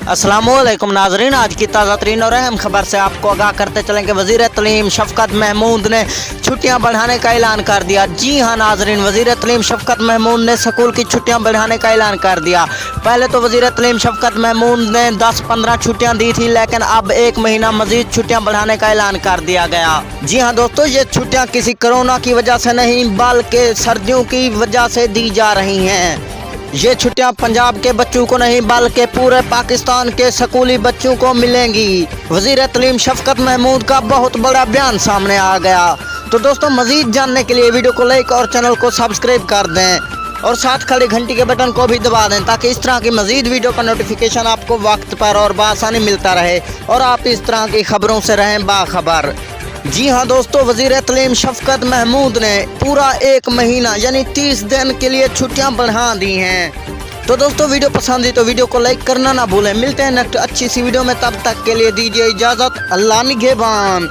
अस्सलामुअलैकुम नाजरीन, आज की ताज़ा तरीन और अहम खबर से आपको आगाह करते चलें कि वज़ीर तलीम शफकत महमूद ने छुट्टियां बढ़ाने का ऐलान कर दिया। जी हां नाजरीन, वज़ीर तलीम शफकत महमूद ने स्कूल की छुट्टियां बढ़ाने का ऐलान कर दिया। पहले तो वज़ीर तलीम शफकत महमूद ने 10-15 छुट्टियां दी थी, लेकिन अब 1 महीना मजीद छुट्टियां बढ़ाने का ऐलान कर दिया गया। जी हाँ दोस्तों, ये छुट्टियां किसी कोरोना की वजह से नहीं बल्कि सर्दियों की वजह से दी जा रही हैं। ये छुट्टियां पंजाब के बच्चों को नहीं बल्कि पूरे पाकिस्तान के स्कूली बच्चों को मिलेंगी। वज़ीर तलीम शफकत महमूद का बहुत बड़ा बयान सामने आ गया। तो दोस्तों, मज़ीद जानने के लिए वीडियो को लाइक और चैनल को सब्सक्राइब कर दें और साथ खड़े घंटी के बटन को भी दबा दें ताकि इस तरह की मज़ीद वीडियो का नोटिफिकेशन आपको वक्त पर और बआसानी मिलता रहे और आप इस तरह की खबरों से रहें बाखबर। जी हाँ दोस्तों, वज़ीर तलीम शफकत महमूद ने पूरा 1 महीना यानी 30 दिन के लिए छुट्टियां बढ़ा दी हैं। तो दोस्तों, वीडियो पसंद आई तो वीडियो को लाइक करना ना भूलें। मिलते हैं नेक्स्ट अच्छी सी वीडियो में, तब तक के लिए दीजिए इजाज़त। अल्लाह निगहबान।